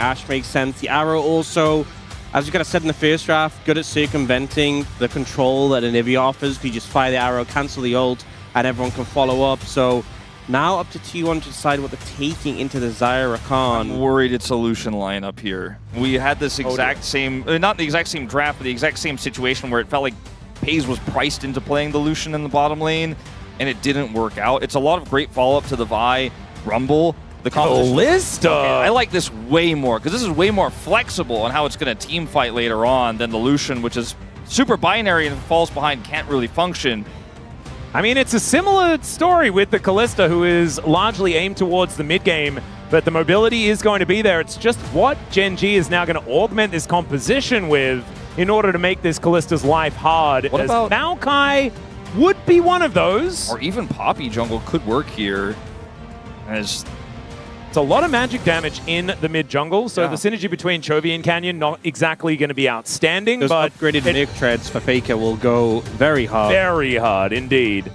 Ashe makes sense. The Arrow also, as you kind of said in the first draft, good at circumventing the control that Anivia offers. You just fire the Arrow, cancel the ult, and everyone can follow up. So now up to T1 to decide what they're taking into the Xayah Rakan. I'm worried it's a Lucian lineup here. We had this exact same, not the exact same draft, but the exact same situation where it felt like FaZe was priced into playing the Lucian in the bottom lane, and it didn't work out. It's a lot of great follow-up to the Vi Rumble. The Kalista! Okay, I like this way more, because this is way more flexible on how it's going to team fight later on than the Lucian, which is super binary and falls behind, can't really function. I mean, it's a similar story with the Kalista, who is largely aimed towards the mid-game, but the mobility is going to be there. It's just what Gen G is now going to augment this composition with in order to make this Kalista's life hard. What about Maokai would be one of those. Or even Poppy jungle could work here. As it's a lot of magic damage in the mid jungle, so the synergy between Chovy and Canyon not exactly going to be outstanding. Those but upgraded Merc treads for Faker will go very hard. Very hard indeed.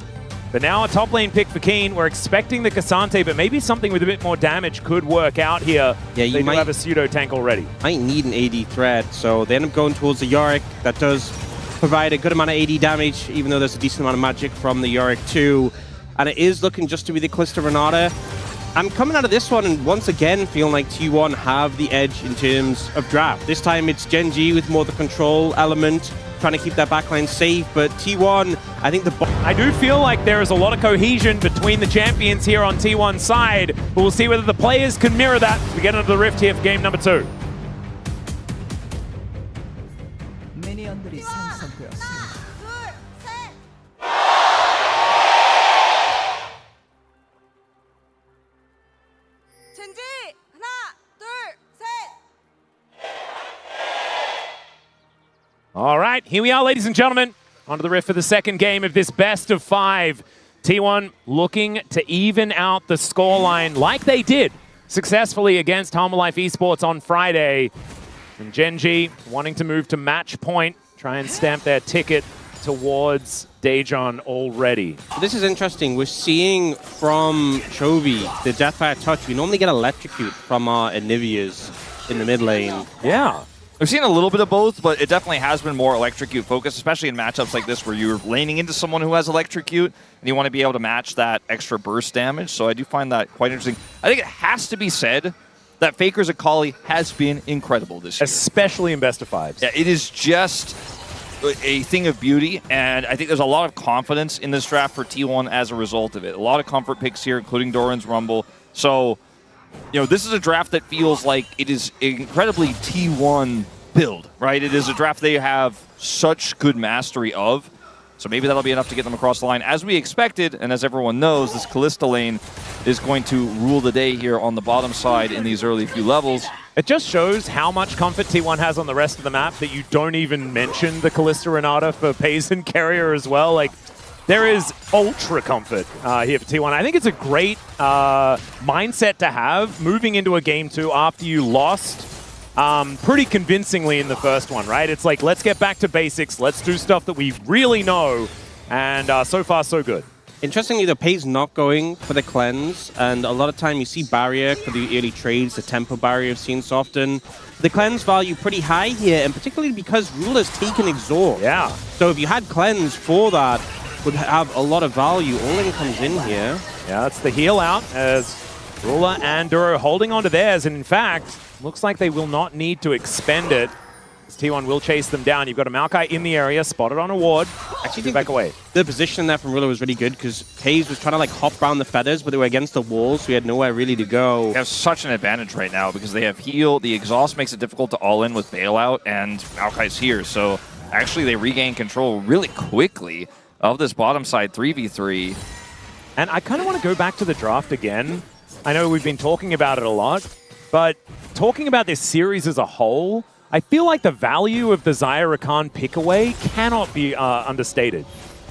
But now a top lane pick for Keen. We're expecting the Cassante, but maybe something with a bit more damage could work out here. Yeah, you they might do have a pseudo tank already. Might need an AD thread, so they end up going towards the Yorick. That does provide a good amount of AD damage, even though there's a decent amount of magic from the Yorick too. And it is looking just to be the Kalista Renata. I'm coming out of this one and once again feeling like T1 have the edge in terms of draft. This time it's Gen G with more the control element, trying to keep that backline safe, but T1, I think I do feel like there is a lot of cohesion between the champions here on T1's side, but we'll see whether the players can mirror that as we get into the Rift here for game number 2. All right, here we are, ladies and gentlemen. Onto the Rift for the second game of this best of 5. T1 looking to even out the scoreline like they did successfully against Home Life Esports on Friday. And Gen G wanting to move to match point, try and stamp their ticket towards Daejon already. This is interesting. We're seeing from Chovy the Deathfire Touch. We normally get Electrocute from our Anivias in the mid lane. Yeah. We've seen a little bit of both, but it definitely has been more Electrocute focused, especially in matchups like this where you're laning into someone who has Electrocute and you want to be able to match that extra burst damage. So I do find that quite interesting. I think it has to be said that Faker's Akali has been incredible this year. Especially in best of 5s. Yeah, it is just a thing of beauty, and I think there's a lot of confidence in this draft for T1 as a result of it. A lot of comfort picks here, including Doran's Rumble. So, you know, this is a draft that feels like it is incredibly T1 build, right? It is a draft they have such good mastery of. So maybe that'll be enough to get them across the line. As we expected, and as everyone knows, this Kalista lane is going to rule the day here on the bottom side in these early few levels. It just shows how much comfort T1 has on the rest of the map that you don't even mention the Kalista Renata for FaZe and Keria as well. Like, there is ultra comfort here for T1. I think it's a great mindset to have moving into a game 2 after you lost pretty convincingly in the first one, right? It's like, let's get back to basics. Let's do stuff that we really know. And so far, so good. Interestingly, the Pay's not going for the cleanse, and a lot of time you see barrier for the early trades, the tempo barrier I've seen so often. The cleanse value pretty high here, and particularly because Ruler's taken exhaust. Yeah. So if you had cleanse for that, would have a lot of value. Olin comes in here. Yeah, that's the heal out as Ruler and Duro holding on to theirs, and in fact, looks like they will not need to expend it. T1 will chase them down. You've got a Maokai in the area, spotted on a ward. Actually, think back away. The position there from Ruler was really good because FaZe was trying to like hop around the feathers, but they were against the wall, so we had nowhere really to go. They have such an advantage right now because they have heal. The exhaust makes it difficult to all in with bailout, and Maokai's here. So actually, they regain control really quickly of this bottom side 3v3. And I kind of want to go back to the draft again. I know we've been talking about it a lot, but talking about this series as a whole, I feel like the value of the Xayah Rakan pick-away cannot be understated.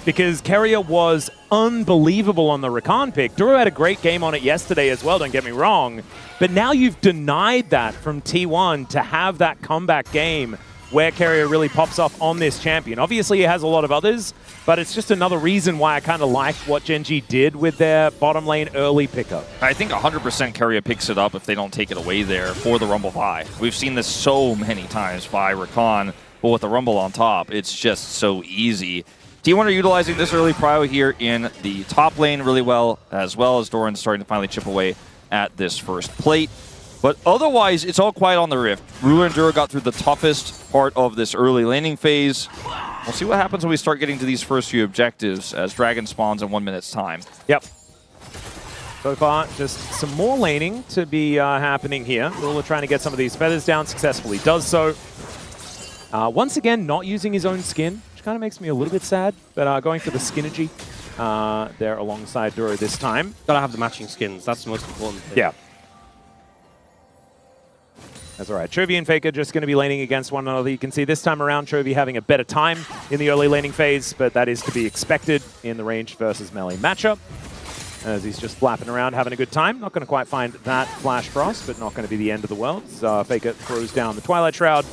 Because Keria was unbelievable on the Rakan pick. Duro had a great game on it yesterday as well, don't get me wrong. But now you've denied that from T1 to have that comeback game where Keria really pops off on this champion. Obviously, he has a lot of others, but it's just another reason why I kind of liked what GENG did with their bottom lane early pickup. I think 100% Keria picks it up if they don't take it away there for the Rumble Vi. We've seen this so many times by Rakan, but with the Rumble on top, it's just so easy. T1 are utilizing this early prio here in the top lane really well as Doran starting to finally chip away at this first plate. But otherwise, it's all quiet on the Rift. Ruler and Duro got through the toughest part of this early laning phase. We'll see what happens when we start getting to these first few objectives as Dragon spawns in 1 minute's time. Yep. So far, just some more laning to be happening here. Ruler trying to get some of these feathers down, successfully does so. Once again, not using his own skin, which kind of makes me a little bit sad, but going for the Skinergy there alongside Duro this time. Gotta have the matching skins, that's the most important thing. Yeah. That's all right. Chovy and Faker just going to be laning against one another. You can see this time around, Chovy having a better time in the early laning phase, but that is to be expected in the ranged versus melee matchup, as he's just flapping around, having a good time. Not going to quite find that Flash Frost, but not going to be the end of the world. Faker throws down the Twilight Shroud,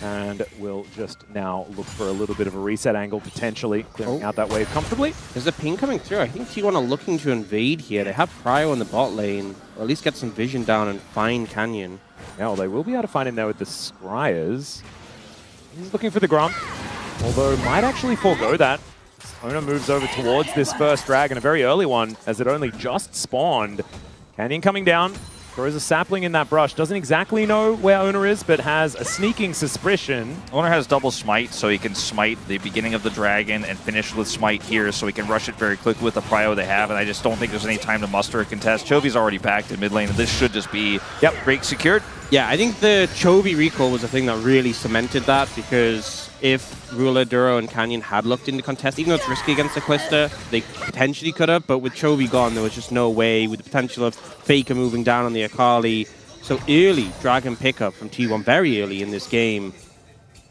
and we'll just now look for a little bit of a reset angle, potentially clearing out that wave comfortably. There's a ping coming through. I think T1 are looking to invade here. They have Prio in the bot lane, or at least get some vision down and find Canyon. Yeah, well, they will be able to find him there with the Scryers. He's looking for the Grump, although might actually forego that. Oner moves over towards this first dragon, a very early one, as it only just spawned. Canyon coming down, throws a sapling in that brush. Doesn't exactly know where Oner is, but has a sneaking suspicion. Oner has double smite, so he can smite the beginning of the dragon and finish with smite here, so he can rush it very quickly with the prio they have, and I just don't think there's any time to muster a contest. Chovy's already backed in mid lane, and this should just be break secured. Yeah, I think the Chovy recall was the thing that really cemented that, because if Ruler, Duro, and Canyon had looked into contest, even though it's risky against the Kalista, they potentially could have, but with Chovy gone, there was just no way, with the potential of Faker moving down on the Akali. So early Dragon pickup from T1, very early in this game.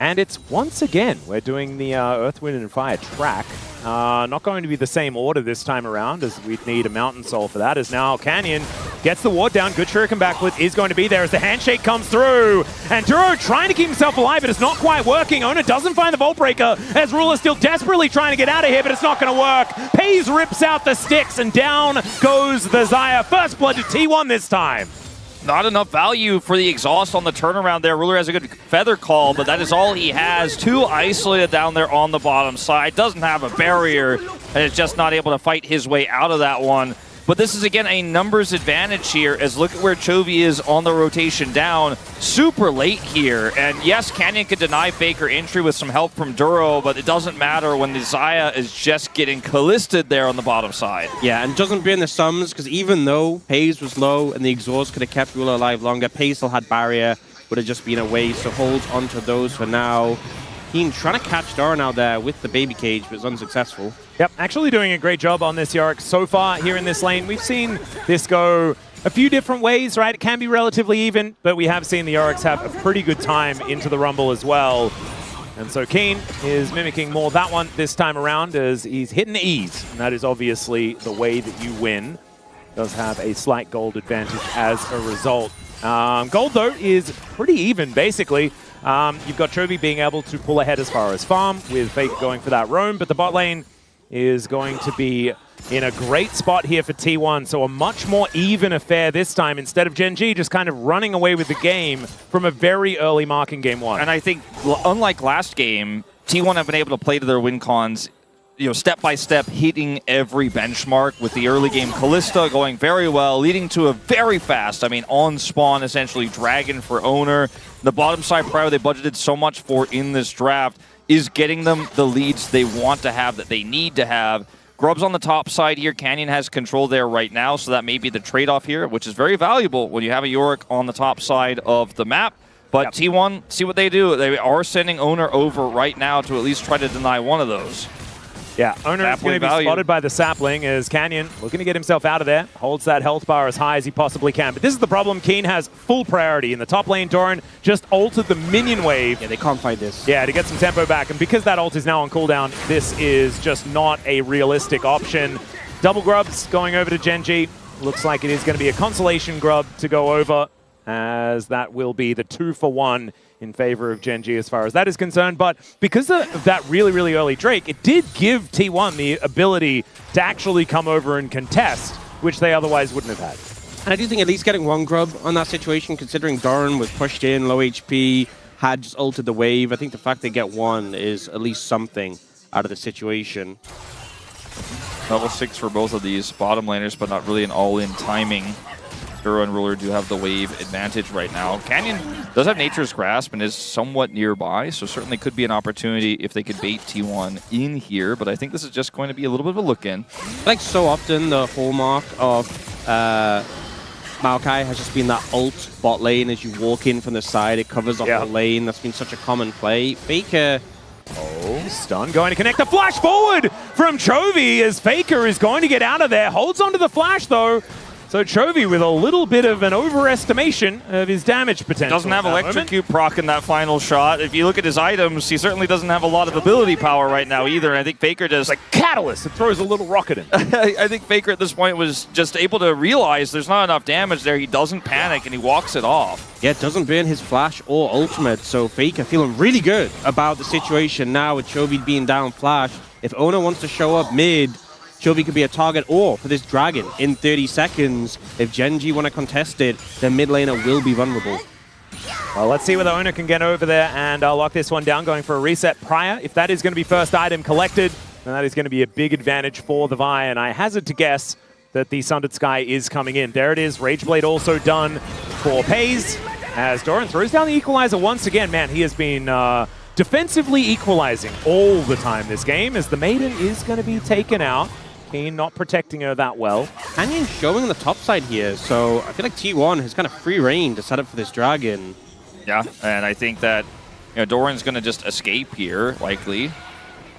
And it's once again, we're doing the Earth, Wind, and Fire track. Not going to be the same order this time around, as we'd need a Mountain Soul for that, as now Canyon gets the ward down. Good Shuriken backward is going to be there as the handshake comes through. And Duro trying to keep himself alive, but it's not quite working. Oner doesn't find the Vault Breaker, as Ruler still desperately trying to get out of here, but it's not going to work. Pays rips out the sticks, and down goes the Xayah. First blood to T1 this time. Not enough value for the exhaust on the turnaround there. Ruler has a good feather call, but that is all he has. Too isolated down there on the bottom side. Doesn't have a barrier, and is just not able to fight his way out of that one. But this is, again, a numbers advantage here, as look at where Chovy is on the rotation down. Super late here. And yes, Canyon could deny Faker entry with some help from Duro, but it doesn't matter when the Xayah is just getting Kalisted there on the bottom side. Yeah, and doesn't bring the sums, because even though Pays was low and the exhaust could have kept Ruler alive longer, Pays still had barrier, would have just been away, so holds onto those for now. Keen trying to catch Doran out there with the baby cage, but it's unsuccessful. Yep, actually doing a great job on this Yorick so far here in this lane. We've seen this go a few different ways, right? It can be relatively even, but we have seen the Yoriks have a pretty good time into the Rumble as well. And so Keen is mimicking more that one this time around, as he's hitting ease. And that is obviously the way that you win. Does have a slight gold advantage as a result. Gold, though, is pretty even, basically. You've got Chovy being able to pull ahead as far as farm, with Faker going for that roam, but the bot lane is going to be in a great spot here for T1, so a much more even affair this time, instead of GENG just kind of running away with the game from a very early mark in game one. And I think, unlike last game, T1 have been able to play to their win cons, step by step, hitting every benchmark, with the early game Kalista going very well, leading to a very fast, on spawn, essentially, Dragon for Oner. The bottom side prio they budgeted so much for in this draft is getting them the leads they want to have, that they need to have. Grub's on the top side here. Canyon has control there right now, so that may be the trade-off here, which is very valuable when you have a Yorick on the top side of the map. But T1, see what they do. They are sending Oner over right now to at least try to deny one of those. Yeah, Oner is going to be spotted by the sapling, as Canyon looking to get himself out of there. Holds that health bar as high as he possibly can. But this is the problem. Keen has full priority in the top lane. Doran just ulted the minion wave. Yeah, they can't fight this. Yeah, to get some tempo back. And because that ult is now on cooldown, this is just not a realistic option. Double grubs going over to GENG. Looks like it is going to be a consolation grub to go over, as that will be the 2-for-1 in favor of Gen G as far as that is concerned. But because of that really, really early Drake, it did give T1 the ability to actually come over and contest, which they otherwise wouldn't have had. And I do think at least getting one grub on that situation, considering Doran was pushed in, low HP, had just ulted the wave, I think the fact they get one is at least something out of the situation. Level 6 for both of these bottom laners, but not really an all-in timing. Duro and Ruler do have the wave advantage right now. Canyon does have Nature's Grasp and is somewhat nearby, so certainly could be an opportunity if they could bait T1 in here, but I think this is just going to be a little bit of a look-in. Like so often, the hallmark of Maokai has just been that ult bot lane. As you walk in from the side, it covers the whole lane. That's been such a common play. Faker... Oh, stun going to connect the flash forward from Chovy as Faker is going to get out of there. Holds onto the flash though. So Chovy with a little bit of an overestimation of his damage potential. Doesn't have Electrocute proc in that final shot. If you look at his items, he certainly doesn't have a lot of ability power right now either. I think Faker just... Like Catalyst, it throws a little rocket in. I think Faker at this point was just able to realize there's not enough damage there. He doesn't panic and he walks it off. Yeah, it doesn't burn his flash or ultimate, so Faker feeling really good about the situation now with Chovy being down flash. If Oner wants to show up mid, Chovy could be a target, or for this dragon in 30 seconds, if Gen G want to contest it, then mid laner will be vulnerable. Well, let's see whether Oner can get over there and lock this one down, going for a reset prior. If that is going to be first item collected, then that is going to be a big advantage for the Vi, and I hazard to guess that the Sundered Sky is coming in. There it is, Rageblade also done for Pays, as Doran throws down the Equalizer once again. Man, he has been defensively equalizing all the time this game, as the Maiden is going to be taken out. Keen not protecting her that well. Canyon showing on the top side here, so I feel like T1 has kind of free reign to set up for this dragon. Yeah, and I think that Doran's going to just escape here, likely.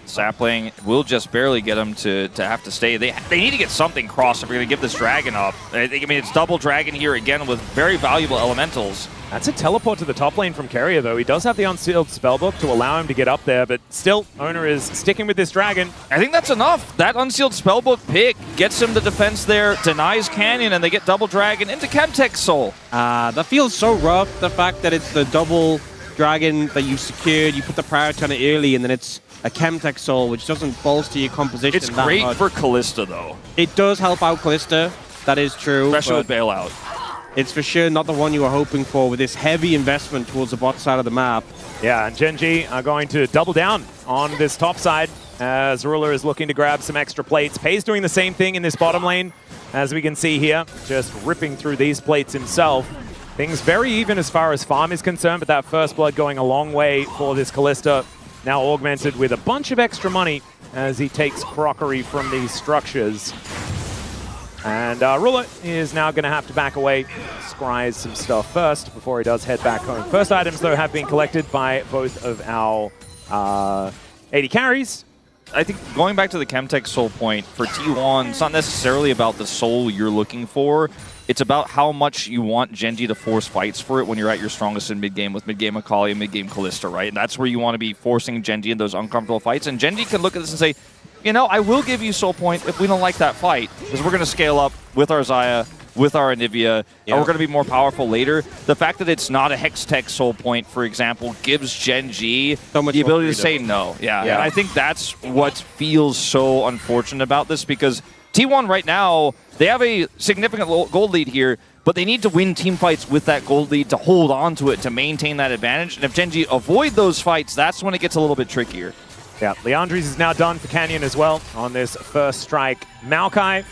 Sapling will just barely get him to have to stay. They need to get something crossed if we're going to give this dragon up. I mean, it's double dragon here again with very valuable elementals. That's a teleport to the top lane from Keria, though. He does have the unsealed spellbook to allow him to get up there, but still, Oner is sticking with this dragon. I think that's enough. That unsealed spellbook pick gets him the defense there, denies Canyon, and they get double dragon into Chemtech Soul. That feels so rough, the fact that it's the double dragon that you secured, you put the priority on it early, and then it's a Chemtech Soul, which doesn't bolster your composition. It's great for Kalista, though. It does help out Kalista. That is true. Especially with Bailout. It's for sure not the one you were hoping for with this heavy investment towards the bot side of the map. Yeah, and Gen G are going to double down on this top side as Ruler is looking to grab some extra plates. Pei's doing the same thing in this bottom lane, as we can see here, just ripping through these plates himself. Things very even as far as farm is concerned, but that first blood going a long way for this Kalista. Now augmented with a bunch of extra money as he takes crockery from these structures. And Ruler is now going to have to back away, scries some stuff first before he does head back home. First items, though, have been collected by both of our AD carries. I think going back to the Chemtech Soul point, for T1, it's not necessarily about the soul you're looking for. It's about how much you want Gen G to force fights for it when you're at your strongest in mid-game with mid-game Akali and mid-game Kalista, right? And that's where you want to be forcing Gen G in those uncomfortable fights. And Gen G can look at this and say, you know, I will give you soul point if we don't like that fight, because we're going to scale up with our Xayah, with our Anivia, and we're going to be more powerful later. The fact that it's not a Hextech soul point, for example, gives Gen G the ability to say no. Yeah, and I think that's what feels so unfortunate about this, because T1 right now, they have a significant gold lead here, but they need to win team fights with that gold lead to hold on to it, to maintain that advantage. And if Gen G avoid those fights, that's when it gets a little bit trickier. Yeah, Leandri's is now done for Canyon as well on this first strike Maokai.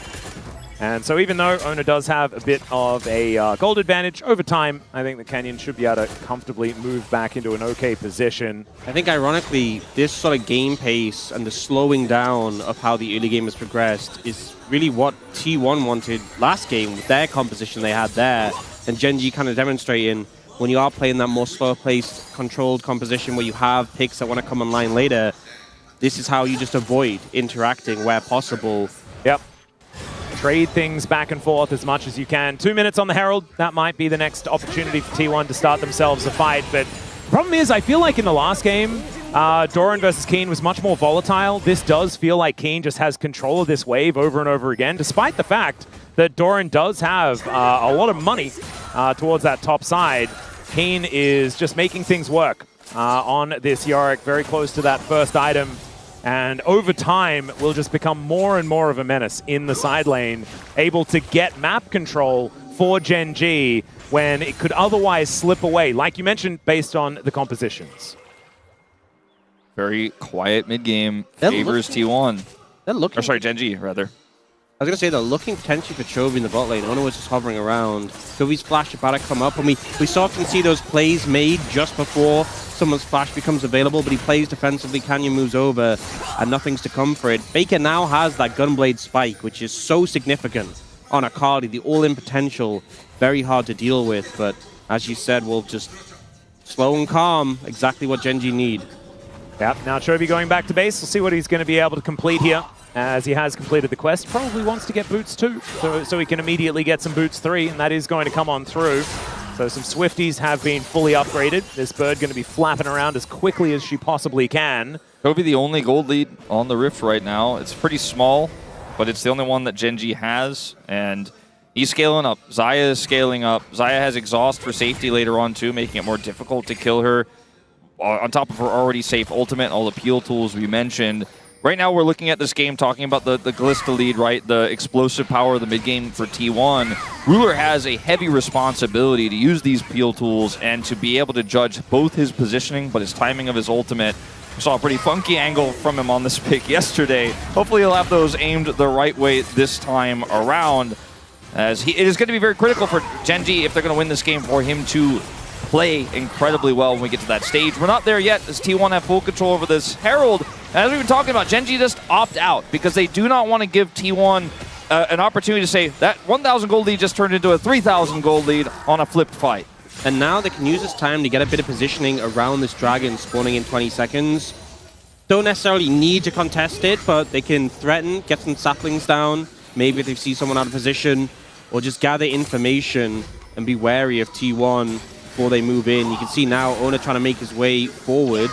And so even though Oner does have a bit of a gold advantage, over time, I think the Canyon should be able to comfortably move back into an okay position. I think ironically, this sort of game pace and the slowing down of how the early game has progressed is really what T1 wanted last game with their composition they had there. And Gen G kind of demonstrating when you are playing that more slow-paced, controlled composition where you have picks that want to come online later, this is how you just avoid interacting where possible. Yep. Trade things back and forth as much as you can. 2 minutes on the Herald. That might be the next opportunity for T1 to start themselves a fight. But the problem is, I feel like in the last game, Doran versus Keen was much more volatile. This does feel like Keen just has control of this wave over and over again, despite the fact that Doran does have a lot of money towards that top side, Keen is just making things work on this Yorick, very close to that first item. And over time, will just become more and more of a menace in the side lane, able to get map control for Gen G when it could otherwise slip away, like you mentioned, based on the compositions. Very quiet mid-game, favors T1. They're looking... Or sorry, Gen G, rather. I was going to say, they're looking potentially for Chovy in the bot lane. Oner was just hovering around. Chovy's flash about to come up, and we so often see those plays made just before someone's flash becomes available, but he plays defensively, Canyon moves over, and nothing's to come for it. Faker now has that Gunblade spike, which is so significant on Akali. The all-in potential, very hard to deal with, but as you said, we'll just slow and calm, exactly what Gen G need. Yep, now Chovy going back to base. We'll see what he's going to be able to complete here, as he has completed the quest. Probably wants to get boots 2, so he can immediately get some boots 3, and that is going to come on through. So some Swifties have been fully upgraded. This bird going to be flapping around as quickly as she possibly can. Chovy the only gold lead on the Rift right now. It's pretty small, but it's the only one that Gen G has, and he's scaling up. Xayah is scaling up. Xayah has exhaust for safety later on too, making it more difficult to kill her. On top of her already safe ultimate and all the peel tools we mentioned. Right now we're looking at this game talking about the Glista lead, right? The explosive power of the mid game for T1. Ruler has a heavy responsibility to use these peel tools and to be able to judge both his positioning but his timing of his ultimate. We saw a pretty funky angle from him on this pick yesterday. Hopefully he'll have those aimed the right way this time around. As it is going to be very critical for Gen G if they're going to win this game for him to play incredibly well when we get to that stage. We're not there yet as T1 have full control over this Herald. As we've been talking about, Gen G just opt out because they do not want to give T1 an opportunity to say that 1,000 gold lead just turned into a 3,000 gold lead on a flipped fight. And now they can use this time to get a bit of positioning around this dragon spawning in 20 seconds. Don't necessarily need to contest it, but they can threaten, get some saplings down, maybe if they see someone out of position, or just gather information and be wary of T1 before they move in. You can see now Oner trying to make his way forward.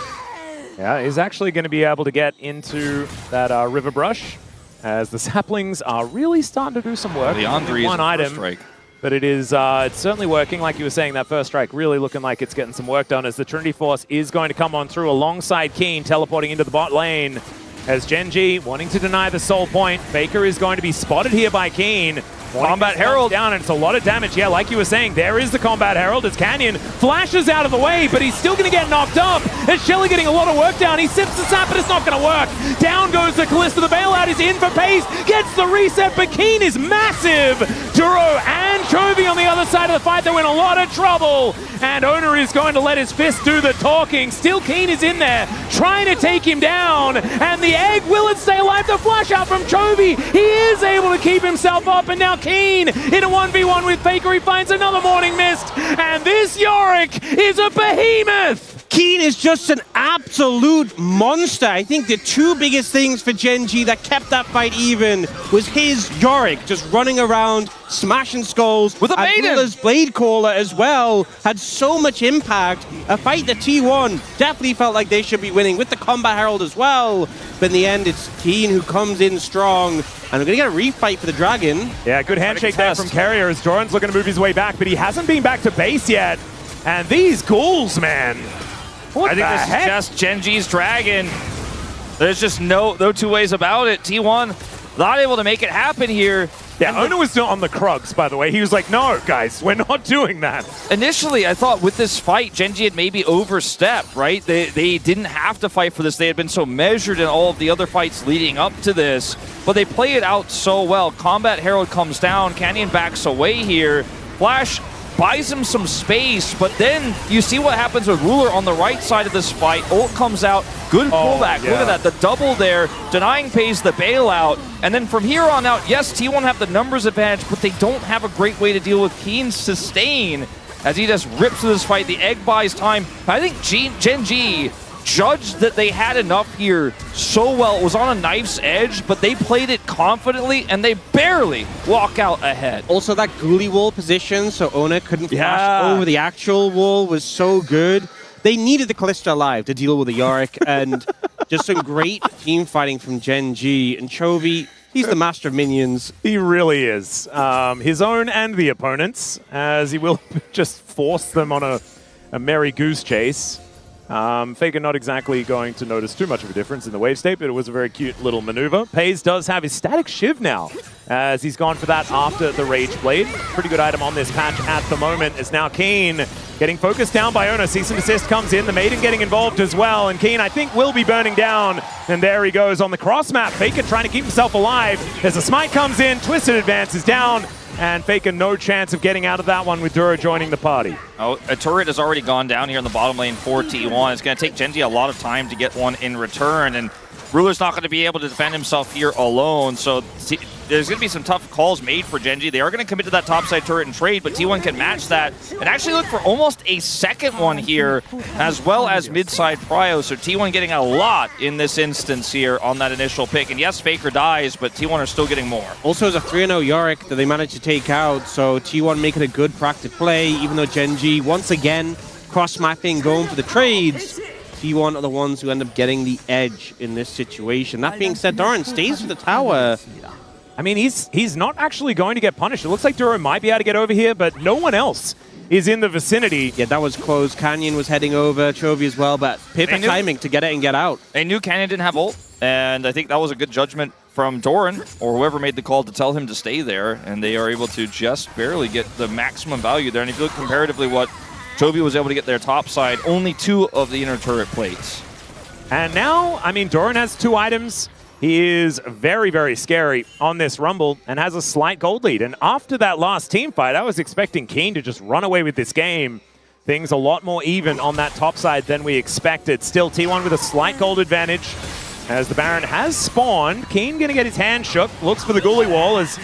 Yeah, he's actually going to be able to get into that river brush as the saplings are really starting to do some work. The Andre one item, strike. But it is it's certainly working. Like you were saying, that first strike really looking like it's getting some work done as the Trinity Force is going to come on through alongside Keen, teleporting into the bot lane. As Gen G wanting to deny the soul point. Faker is going to be spotted here by Keen. Combat Herald down, and it's a lot of damage. Yeah, like you were saying, there is the Combat Herald as Canyon flashes out of the way, but he's still going to get knocked up. As Shelly getting a lot of work down. He sips the sap, but it's not going to work. Down goes the Kalista. The bailout is in for pace. Gets the reset, but Keen is massive. Duro and Chovy on the other side of the fight. They're in a lot of trouble. And Oner is going to let his fist do the talking. Still Keen is in there, trying to take him down. And the egg, will it stay alive? The flash out from Chovy. He is able to keep himself up, and now Keen in a 1v1 with Faker. He finds another Morning Mist, and this Yorick is a behemoth! Keen is just an absolute monster. I think the two biggest things for Gen G that kept that fight even was his Yorick just running around, smashing skulls. With a maiden! As well as Blade Caller as well had so much impact. A fight that T1 definitely felt like they should be winning with the Combat Herald as well. But in the end, it's Keen who comes in strong. And we're going to get a refight for the Dragon. Yeah, good handshake there from Keria as Doran's looking to move his way back, but he hasn't been back to base yet. And these ghouls, man. What I think the this heck? is just Gen G's Dragon. There's just no two ways about it. T1 not able to make it happen here. Yeah, Oner was still on the Krugs, by the way. He was like, no, guys, we're not doing that. Initially, I thought with this fight, Gen G had maybe overstepped, right? They didn't have to fight for this. They had been so measured in all of the other fights leading up to this, but they play it out so well. Combat Herald comes down. Canyon backs away here. Flash buys him some space, but then you see what happens with Ruler on the right side of this fight. Ult comes out. Good pullback. Yeah. Look at that. The double there. Denying pays the bailout. And then from here on out, yes, T1 have the numbers advantage, but they don't have a great way to deal with Keen's sustain as he just rips through this fight. The egg buys time. I think Gen G judged that they had enough here so well. It was on a knife's edge, but they played it confidently, and they barely walk out ahead. Also, that ghoulie wall position, so Oner couldn't flash over the actual wall, was so good. They needed the Kalista alive to deal with the Yorick, and just some great team fighting from Gen G. And Chovy He's the master of minions. He really is. His own and the opponents, as he will just force them on a merry goose chase. Faker not exactly going to notice too much of a difference in the wave state, but it was a very cute little maneuver. Paze does have his static shiv now, as he's gone for that after the Rage Blade. Pretty good item on this patch at the moment. Is now Keen getting focused down by Oner. Cease and desist comes in. The Maiden getting involved as well, and Keen, I think, will be burning down. And there he goes on the cross map. Faker trying to keep himself alive. As a smite comes in, Twisted advances down. And Faker no chance of getting out of that one with Dura joining the party. Oh, a turret has already gone down here in the bottom lane for T1. It's going to take Genji a lot of time to get one in return, and Ruler's not going to be able to defend himself here alone, so there's going to be some tough calls made for Genji. They are going to commit to that topside turret and trade, but T1 can match that and actually look for almost a second one here, as well as mid-side prio, so T1 getting a lot in this instance here on that initial pick. And yes, Faker dies, but T1 are still getting more. Also, it's a 3-0 Yorick that they managed to take out, so T1 making a good practice play, even though Genji, once again, cross-mapping, going for the trades. T1 are the ones who end up getting the edge in this situation. That being said, Doran stays for the tower. I mean, he's not actually going to get punished. It looks like Dura might be able to get over here, but no one else is in the vicinity. Yeah, that was close. Canyon was heading over, Chovy as well, but perfect timing to get it and get out. They knew Canyon didn't have ult, and I think that was a good judgment from Doran, or whoever made the call to tell him to stay there, and they are able to just barely get the maximum value there. And if you look comparatively what Chovy was able to get their top side, only 2 of the inner turret plates. And now, I mean, Doran has 2 items. He is very, very scary on this Rumble and has a slight gold lead. And after that last team fight, I was expecting Keen to just run away with this game. Things a lot more even on that top side than we expected. Still, T1 with a slight gold advantage as the Baron has spawned. Keen going to get his hand shook, looks for the Ghoulie Wall, as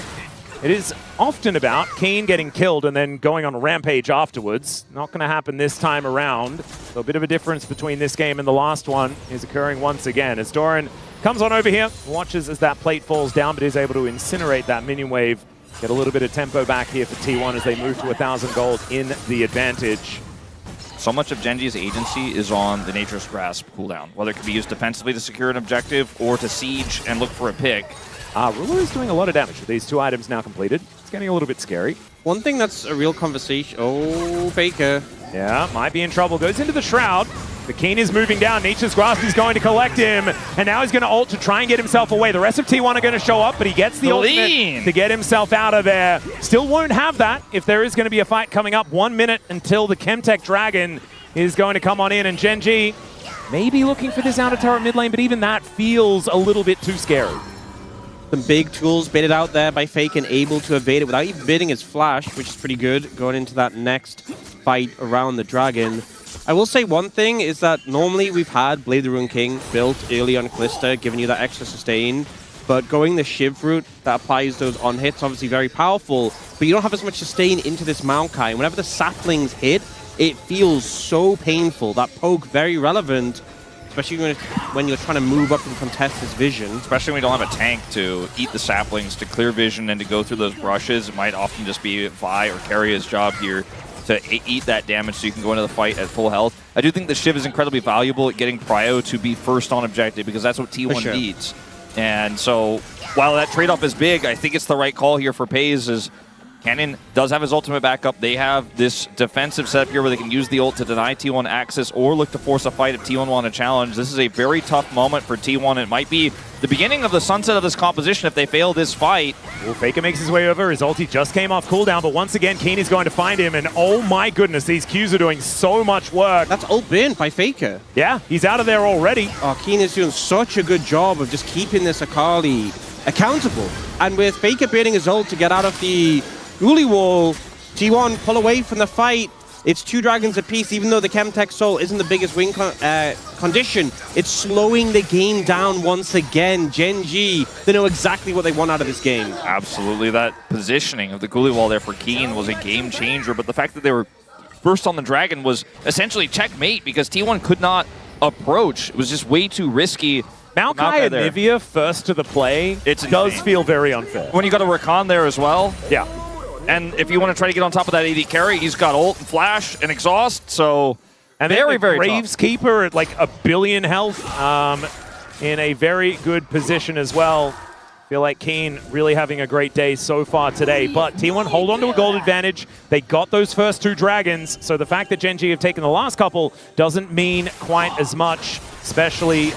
it is often about Keen getting killed and then going on a rampage afterwards. Not going to happen this time around. So a bit of a difference between this game and the last one is occurring once again as Doran comes on over here, watches as that plate falls down, but is able to incinerate that minion wave. Get a little bit of tempo back here for T1 as they move to 1,000 gold in the advantage. So much of Genji's agency is on the Nature's Grasp cooldown, whether it can be used defensively to secure an objective or to siege and look for a pick. Ruler is doing a lot of damage with these 2 items now completed. It's getting a little bit scary. One thing that's a real conversation. Oh, Faker. Yeah, might be in trouble. Goes into the Shroud. The Keen is moving down. Nature's Grasp is going to collect him. And now he's going to ult to try and get himself away. The rest of T1 are going to show up, but he gets the ultimate to get himself out of there. Still won't have that if there is going to be a fight coming up. 1 minute until the Chemtech Dragon is going to come on in. And Genji maybe looking for this outer turret mid lane, but even that feels a little bit too scary. Some big tools baited out there by Fake and able to evade it without even bidding his flash, which is pretty good going into that next fight around the dragon. I will say one thing is that normally we've had Blade the Rune King built early on Kalista, giving you that extra sustain, but going the Shiv route that applies those on hits, obviously very powerful, but you don't have as much sustain into this Maokai. Whenever the saplings hit, it feels so painful. That poke, very relevant, especially when you're trying to move up and contest his vision. Especially when you don't have a tank to eat the saplings, to clear vision, and to go through those brushes. It might often just be Vi or Keria's job here to eat that damage so you can go into the fight at full health. I do think the Shiv is incredibly valuable at getting Prio to be first on objective, because that's what T1 needs. And so, while that trade-off is big, I think it's the right call here for Paze, as Canyon does have his ultimate backup. They have this defensive setup here where they can use the ult to deny T1 access or look to force a fight if T1 want to challenge. This is a very tough moment for T1. It might be the beginning of the sunset of this composition if they fail this fight. Well, Faker makes his way over. His ulti just came off cooldown, but once again, Keen is going to find him, and oh my goodness, these Qs are doing so much work. That's ult burn by Faker. Yeah, he's out of there already. Oh, Keen is doing such a good job of just keeping this Akali accountable. And with Faker burning his ult to get out of the Ghoulie Wall, T1 pull away from the fight. It's 2 dragons apiece, even though the Chemtech Soul isn't the biggest win condition. It's slowing the game down once again. Genji, they know exactly what they want out of this game. Absolutely. That positioning of the Ghoulie Wall there for Keen was a game changer, but the fact that they were first on the dragon was essentially checkmate, because T1 could not approach. It was just way too risky. Maokai and Nivea first to the play, it does feel very unfair. When you got a Rakan there as well. Yeah. And if you want to try to get on top of that AD carry, he's got ult and flash and exhaust, so and very, very Graves Keeper at like 1 billion health, in a very good position as well. Feel like Keen really having a great day so far today, but T1 hold on to a gold advantage. They got those first 2 dragons, so the fact that Gen.G have taken the last couple doesn't mean quite as much, especially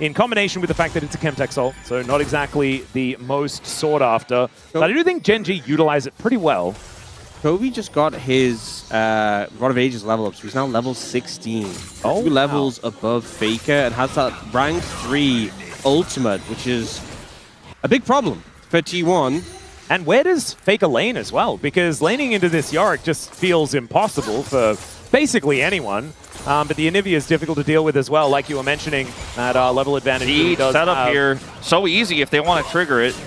in combination with the fact that it's a Chemtech ult, so not exactly the most sought after. But I do think Gen.G utilize it pretty well. Chovy just got his Rod of Ages level up, so he's now level 16. 2 levels above Faker, and has that rank 3 ultimate, which is a big problem for T1. And where does Faker lane as well? Because laning into this Yorick just feels impossible for basically anyone. But the Anivia is difficult to deal with as well, like you were mentioning, that level advantage. He does set up here so easy if they want to trigger it.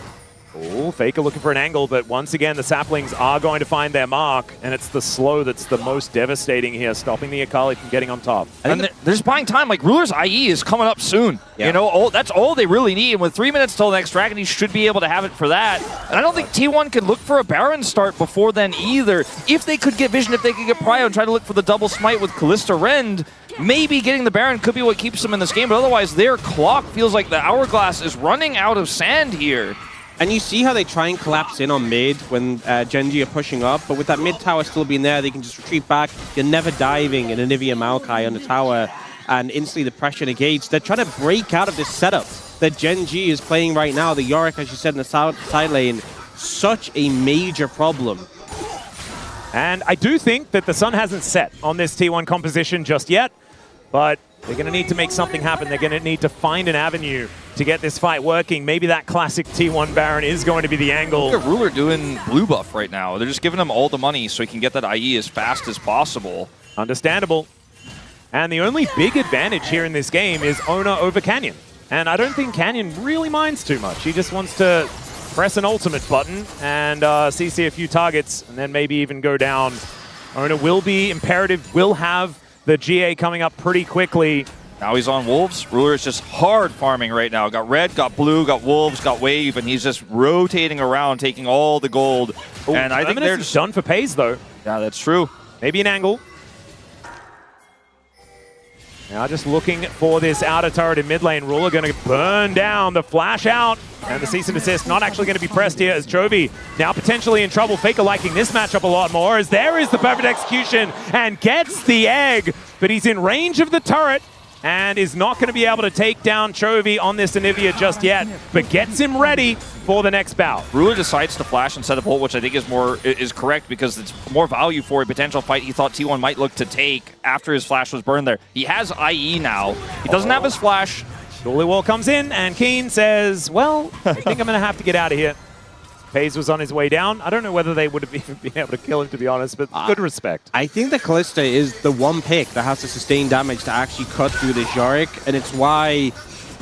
Oh, Faker looking for an angle, but once again, the saplings are going to find their mark, and it's the slow that's the most devastating here, stopping the Akali from getting on top. And they're just buying time. Like, Ruler's IE is coming up soon. Yeah. You know, that's all they really need. And with 3 minutes till the next Dragon, he should be able to have it for that. And I don't think T1 can look for a Baron start before then either. If they could get Vision, if they could get Prio and try to look for the double smite with Kalista Rend, maybe getting the Baron could be what keeps them in this game. But otherwise, their clock feels like the hourglass is running out of sand here. And you see how they try and collapse in on mid when Gen.G are pushing up, but with that mid tower still being there, they can just retreat back. You're never diving in Anivia Maokai on the tower, and instantly the pressure negates. They're trying to break out of this setup that Gen.G is playing right now. The Yorick, as you said, in the side lane, such a major problem. And I do think that the sun hasn't set on this T1 composition just yet, but they're going to need to make something happen. They're going to need to find an avenue to get this fight working. Maybe that classic T1 Baron is going to be the angle. Look at Ruler doing blue buff right now. They're just giving him all the money so he can get that IE as fast as possible. Understandable. And the only big advantage here in this game is Oner over Canyon. And I don't think Canyon really minds too much. He just wants to press an ultimate button and CC a few targets and then maybe even go down. Oner will be imperative, will have the GA coming up pretty quickly. Now he's on Wolves. Ruler is just hard farming right now. Got red, got blue, got Wolves, got Wave, and he's just rotating around, taking all the gold. Ooh, and I think they're just done for Pays, though. Yeah, that's true. Maybe an angle. Now just looking for this outer turret in mid lane. Ruler going to burn down the flash out. And the cease and desist not actually going to be pressed here as Chovy now potentially in trouble. Faker liking this matchup a lot more as there is the perfect execution and gets the egg. But he's in range of the turret and is not going to be able to take down Chovy on this Anivia just yet, but gets him ready for the next bout. Ruler decides to flash instead of ult, which I think is correct because it's more value for a potential fight he thought T1 might look to take after his flash was burned there. He has IE now. He doesn't have his flash. Surely Wall comes in, and Keen says, well, I think I'm going to have to get out of here. Pays was on his way down. I don't know whether they would have even been able to kill him, to be honest, but good respect. I think that Kalista is the one pick that has to sustain damage to actually cut through this Yorick, and it's why...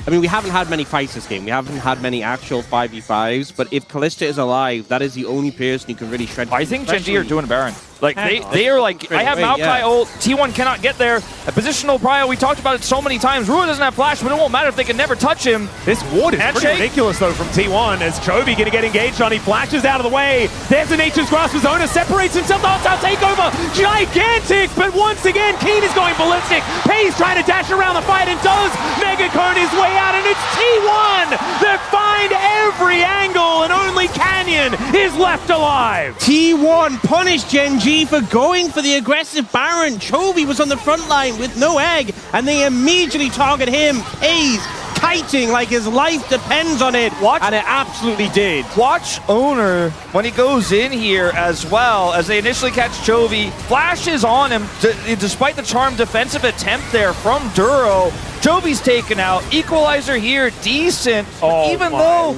I mean, we haven't had many fights this game. We haven't had many actual 5v5s, but if Kalista is alive, that is the only person who can really shred. I think Gen.G are doing Baron. Like, they are like, I have Maokai ult, T1 cannot get there. A positional prio, we talked about it so many times. Ruler doesn't have flash, but it won't matter if they can never touch him. This ward is pretty ridiculous, though, from T1, as Chovy going to get engaged on. He flashes out of the way. There's a Nature's Grasp as Oner separates himself. The hostile takeover, gigantic, but once again, Keen is going ballistic. Pays trying to dash around the fight and does Mega Cone his way out, and it's T1 that find every angle, and only Canyon is left alive. T1 punished Gen.G for going for the aggressive Baron. Chovy was on the front line with no egg, and they immediately target him. Pays kiting like his life depends on it, and it absolutely did. Watch Oner when he goes in here as well, as they initially catch Chovy. Flashes on him, despite the charmed defensive attempt there from Duro. Jovi's taken out. Equalizer here, decent. Even though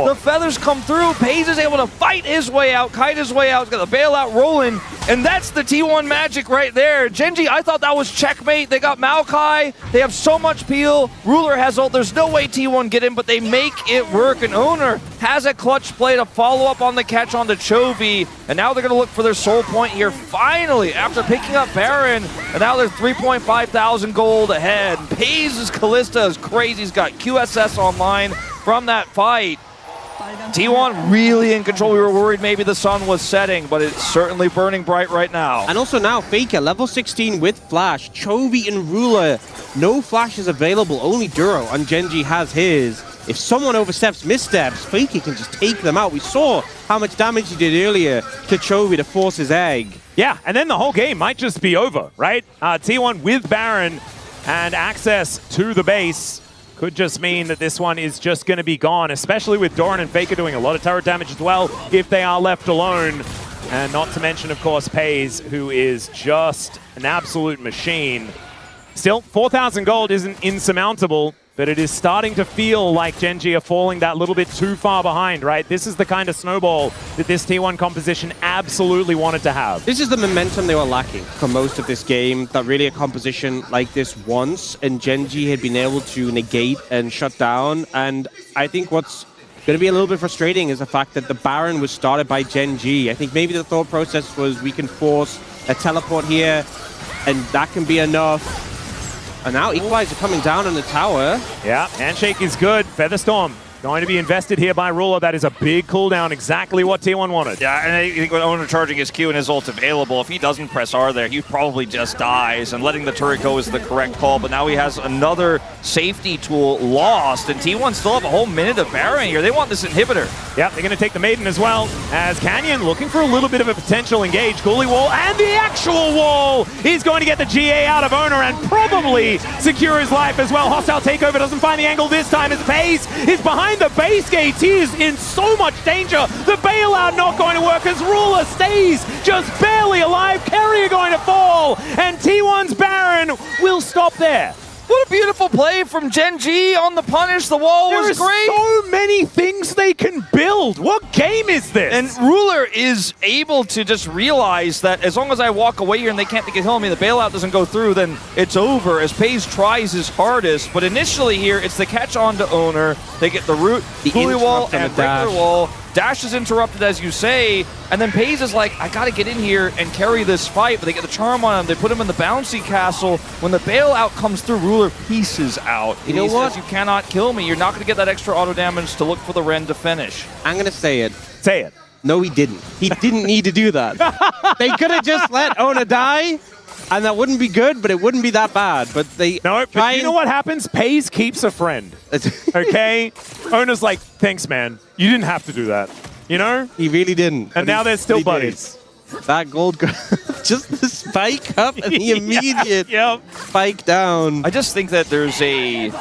the feathers come through, Pays is able to fight his way out, kite his way out. He's got the bailout rolling, and that's the T1 magic right there. Gen.G, I thought that was checkmate. They got Maokai. They have so much peel. Ruler has ult. There's no way T1 get in, but they make it work. And Oner has a clutch play to follow up on the catch onto Chovy. And now they're going to look for their soul point here finally after picking up Baron. And now they're 3.5 thousand gold ahead. And Pays' Kalista is crazy. He's got QSS online from that fight. T1 really in control. We were worried maybe the sun was setting, but it's certainly burning bright right now. And also now, Faker, level 16 with Flash. Chovy and Ruler, no flashes available, only Duro, and Gen.G has his. if someone oversteps, missteps, Faker can just take them out. We saw how much damage he did earlier to Chovy to force his egg. Yeah, and then the whole game might just be over, right? T1 with Baron and access to the base could just mean that this one is just going to be gone, especially with Doran and Faker doing a lot of turret damage as well if they are left alone. And not to mention, of course, Pays, who is just an absolute machine. Still, 4,000 gold isn't insurmountable, but it is starting to feel like GenG are falling that little bit too far behind, right? This is the kind of snowball that this T1 composition absolutely wanted to have. This is the momentum they were lacking for most of this game, that really a composition like this once, and GenG had been able to negate and shut down. And I think what's going to be a little bit frustrating is the fact that the Baron was started by GenG. I think maybe the thought process was we can force a teleport here, and that can be enough. And now Equalizer coming down on the tower. Yeah, handshake is good. Featherstorm going to be invested here by Ruler. That is a big cooldown, exactly what T1 wanted. Yeah, and I think when Oner charging his Q and his ult available, if he doesn't press R there, he probably just dies, and letting the turret go is the correct call. But now he has another safety tool lost, and T1 still have a whole minute of Baron here. They want this inhibitor. Yeah, they're going to take the Maiden as well, as Canyon looking for a little bit of a potential engage. Ghoulie wall, and the actual wall! He's going to get the GA out of Oner and probably secure his life as well. Hostile takeover doesn't find the angle this time as Pays is behind the base gate. He is in so much danger. The bailout not going to work as Ruler stays just barely alive. Keria going to fall, and T1's Baron will stop there. What a beautiful play from GenG on the punish. The wall was great. There are so many things they can build. What game is this? And Ruler is able to just realize that as long as I walk away here and they can't get on me, the bailout doesn't go through, then it's over as Pays tries his hardest. But initially here, it's the catch on to Oner. They get the root, the Ghoulie wall, and regular wall. Dash is interrupted, as you say, and then Pays is like, I gotta get in here and carry this fight, but they get the charm on him, they put him in the bouncy castle. When the bailout comes through, Ruler pieces out. You know what? Says, you cannot kill me. You're not gonna get that extra auto damage to look for the Ren to finish. I'm going to say it. Say it. No, he didn't. He didn't need to do that. They could have just let Oner die, and that wouldn't be good, but it wouldn't be that bad. But they No, but you know what happens? Pays keeps a friend. Okay? Oner's like, thanks, man. You didn't have to do that. You know? He really didn't. And now they're still buddies. That gold, just the spike up and the immediate spike down. I just think that there's a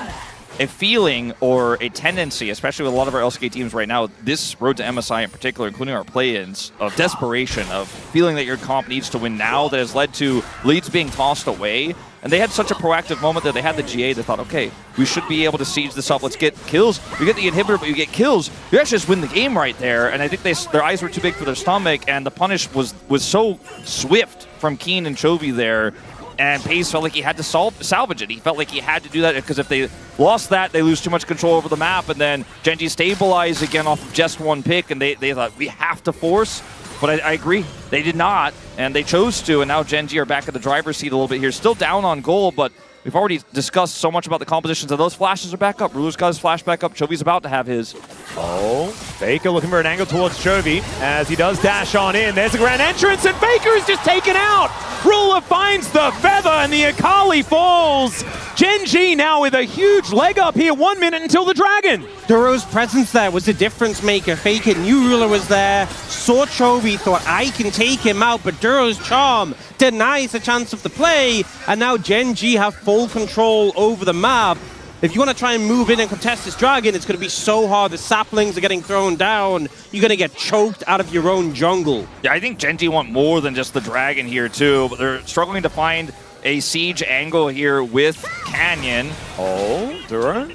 feeling or a tendency, especially with a lot of our LCK teams right now, this road to MSI in particular, including our play-ins, of desperation, of feeling that your comp needs to win now, that has led to leads being tossed away. And they had such a proactive moment that they had the GA. They thought, okay, we should be able to siege this up. Let's get kills. You get the inhibitor, but you get kills. You actually just win the game right there. And I think their eyes were too big for their stomach, and the punish was so swift from Keen and Chovy there. And Pays felt like he had to salvage it. He felt like he had to do that because if they lost that, they lose too much control over the map. And then GenG stabilized again off of just one pick, and they thought, we have to force. But I agree, they did not, and they chose to, and now GenG are back in the driver's seat a little bit here. Still down on gold, but we've already discussed so much about the compositions, and those flashes are back up. Ruler's got his flash back up. Chovy's about to have his. Oh, Faker looking for an angle towards Chovy as he does dash on in. There's a grand entrance, and Faker is just taken out. Ruler finds the feather, and the Akali falls. GenG now with a huge leg up here, 1 minute until the dragon. Duro's presence there was a difference maker. Faker knew Ruler was there, saw Chovy, thought, I can take him out, but Duro's charm denies the chance of the play, and now GenG have full control over the map. If you want to try and move in and contest this dragon, it's going to be so hard. The saplings are getting thrown down. You're going to get choked out of your own jungle. Yeah, I think GenG want more than just the dragon here, too, but they're struggling to find a siege angle here with Canyon. Oh, Duro?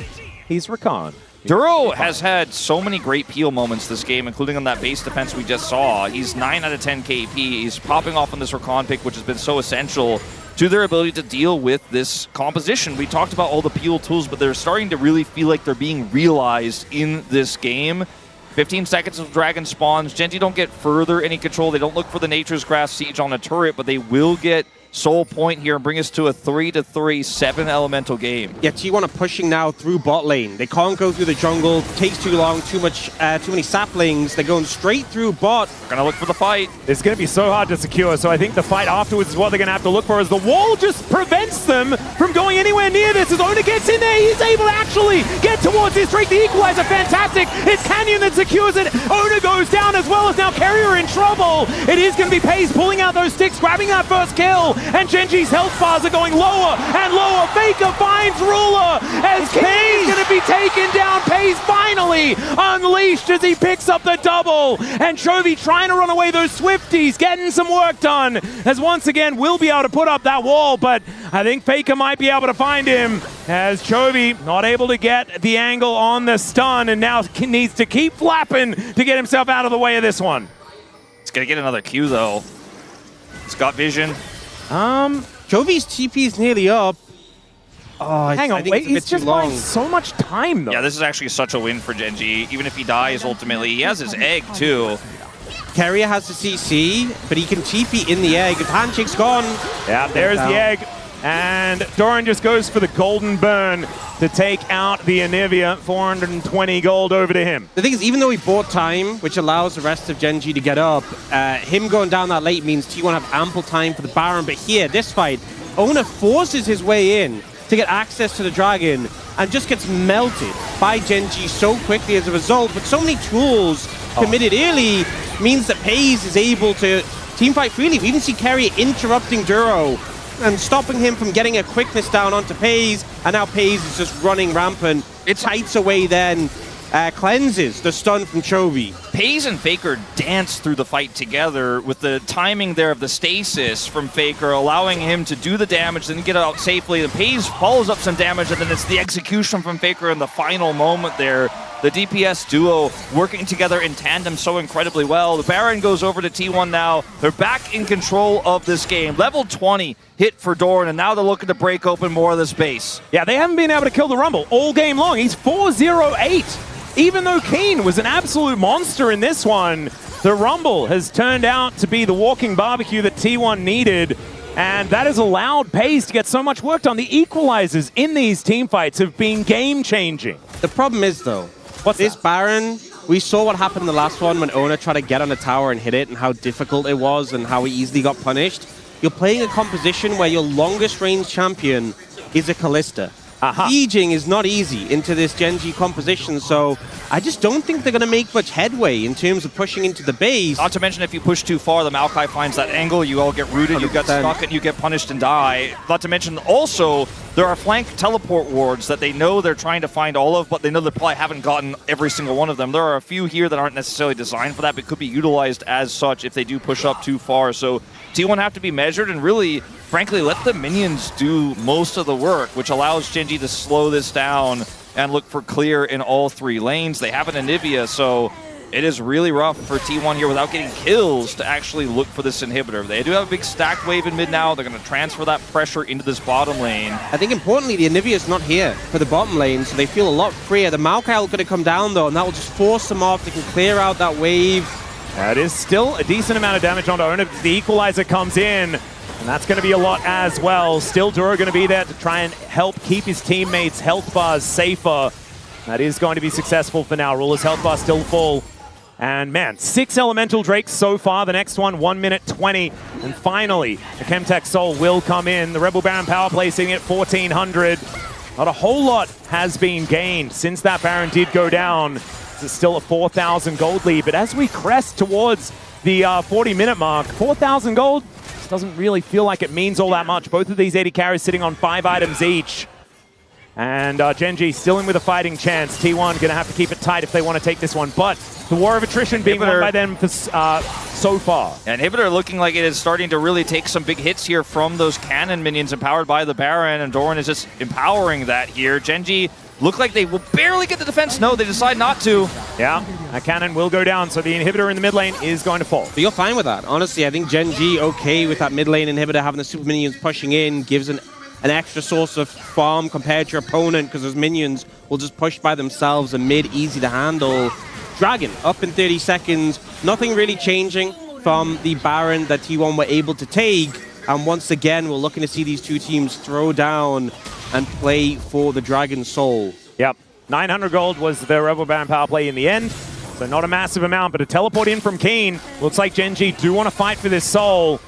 He's Rakan. Duro has had so many great peel moments this game, including on that base defense we just saw. He's 9 out of 10 KP. He's popping off on this Rakan pick, which has been so essential to their ability to deal with this composition. We talked about all the peel tools, but they're starting to really feel like they're being realized in this game. 15 seconds of dragon spawns. GenG don't get further any control. They don't look for the Nature's Grasp siege on a turret, but they will get Soul Point here and bring us to a 3-3 7 elemental game. Yeah, T1 are pushing now through bot lane. They can't go through the jungle. Takes too long. Too many saplings. They're going straight through bot. Gonna look for the fight. It's going to be so hard to secure, so I think the fight afterwards is what they're going to have to look for, as the wall just prevents them from going anywhere near this this as Oner gets in there. He's able to actually get towards his streak. The equalizer, fantastic. It's Canyon that secures it. Oner goes down as well as now Keria in trouble. It is going to be Paze pulling out those sticks, grabbing that first kill, and Genji's health bars are going lower and lower. Faker finds Ruler as Paze going to be taken down. Paze finally unleashed as he picks up the double, and Chovy trying to run away those Swifties, getting some work done, as once again will be able to put up that wall, but I think Faker might be able to find him as Chovy not able to get the angle on the stun and now needs to keep flapping to get himself out of the way of this one. It's going to get another Q though. It's got vision. Chovy's TP is nearly up. Oh, hang on, wait, he's just long. buying so much time though. Yeah, this is actually such a win for Genji. Even if he dies ultimately, he has his egg too. Keria has the CC, but he can TP in the egg. If Handshake's gone. Yeah, there's the egg. And Doran just goes for the golden burn to take out the Anivia. 420 gold over to him. The thing is, even though he bought time, which allows the rest of Genji to get up, him going down that late means T1 have ample time for the Baron. But here, this fight, Oner forces his way in to get access to the Dragon and just gets melted by Genji so quickly as a result. But so many tools committed early means that Paze is able to teamfight freely. We even see Keria interrupting Duro and stopping him from getting a quickness down onto Paze, and now Paze is just running rampant. It tights away then, cleanses the stun from Chovy. Paze and Faker dance through the fight together with the timing there of the stasis from Faker, allowing him to do the damage, then get out safely. The Paze follows up some damage, and then it's the execution from Faker in the final moment there. The DPS duo working together in tandem so incredibly well. The Baron goes over to T1 now. They're back in control of this game. Level 20 hit for Doran, and now they're looking to break open more of the space. Yeah, they haven't been able to kill the Rumble all game long. He's 4-0-8. Even though Keen was an absolute monster in this one, the Rumble has turned out to be the walking barbecue that T1 needed. And that has allowed Paze to get so much work done. The equalizers in these team fights have been game-changing. The problem is, though, this Baron, we saw what happened in the last one when Oner tried to get on a tower and hit it and how difficult it was and how he easily got punished. You're playing a composition where your longest range champion is a Kalista. Sieging is not easy into this Genji composition, so I just don't think they're going to make much headway in terms of pushing into the base. Not to mention, if you push too far, the Maokai finds that angle, you all get rooted, 100%. You get stuck, and you get punished and die. Not to mention, also, there are flank teleport wards that they know they're trying to find all of, but they know they probably haven't gotten every single one of them. There are a few here that aren't necessarily designed for that, but could be utilized as such if they do push up too far. So T1 have to be measured and really, frankly, let the minions do most of the work, which allows Genji to slow this down and look for clear in all three lanes. They have an Anivia, so it is really rough for T1 here without getting kills to actually look for this inhibitor. They do have a big stacked wave in mid now. They're going to transfer that pressure into this bottom lane. I think importantly, the Anivia is not here for the bottom lane, so they feel a lot freer. The Maokai are going to come down though, and that will just force them off. They can clear out that wave. That is still a decent amount of damage onto Oner. The equalizer comes in, and that's going to be a lot as well. Still, Duro going to be there to try and help keep his teammates' health bars safer. That is going to be successful for now. Ruler's health bar still full. And man, 6 Elemental Drakes so far. The next one, 1 minute 20. And finally, the Chemtech Soul will come in. The Rebel Baron power play sitting at 1,400. Not a whole lot has been gained since that Baron did go down. It's still a 4,000 gold lead. But as we crest towards the 40-minute mark, 4,000 gold doesn't really feel like it means all that much. Both of these 80 carries sitting on 5 items each. And Genji still in with a fighting chance. T1 going to have to keep it tight if they want to take this one. But the war of attrition being won by them for, so far. And Inhibitor looking like it is starting to really take some big hits here from those cannon minions empowered by the Baron. And Doran is just empowering that here. Genji look like they will barely get the defense. No, they decide not to. Yeah, a cannon will go down, so the inhibitor in the mid lane is going to fall. But you're fine with that. Honestly, I think Genji okay with that mid lane inhibitor, having the super minions pushing in, gives an extra source of farm compared to your opponent, because those minions will just push by themselves and mid easy to handle. Dragon up in 30 seconds. Nothing really changing from the Baron that T1 were able to take. And once again, we're looking to see these two teams throw down and play for the Dragon Soul. Yep. 900 gold was the Rebel Baron power play in the end. So not a massive amount, but a teleport in from Keen. Looks like Genji do want to fight for this soul.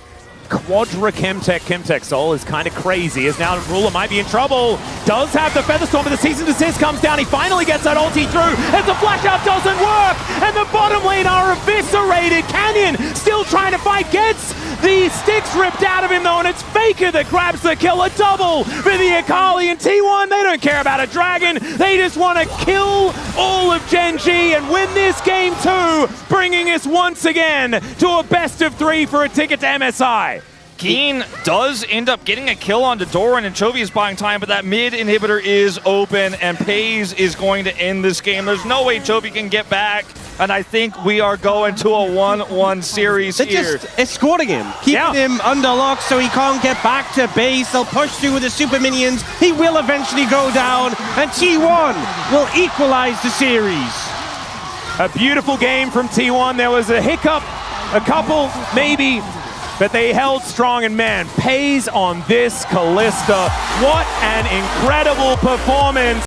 Quadra Chemtech Soul is kind of crazy, as now Ruler might be in trouble. Does have the Featherstorm, but the Cease and Desist comes down. He finally gets that ulti through, as the flash out doesn't work, and the bottom lane are eviscerated. Canyon still trying to fight, gets the sticks ripped out of him though, and it's Faker that grabs the kill. A double for the Akali, and T1, they don't care about a dragon. They just want to kill all of Gen G and win this game too, bringing us once again to a best of 3 for a ticket to MSI. Keen does end up getting a kill onto Doran, and Chovy is buying time, but that mid inhibitor is open, and Pays is going to end this game. There's no way Chovy can get back, and I think we are going to a 1-1 series They're here. just escorting him, keeping him under lock so he can't get back to base. They'll push through with the super minions. He will eventually go down, and T1 will equalize the series. A beautiful game from T1. There was a hiccup, a couple maybe, but they held strong, and man, Pays on this Kalista. What an incredible performance.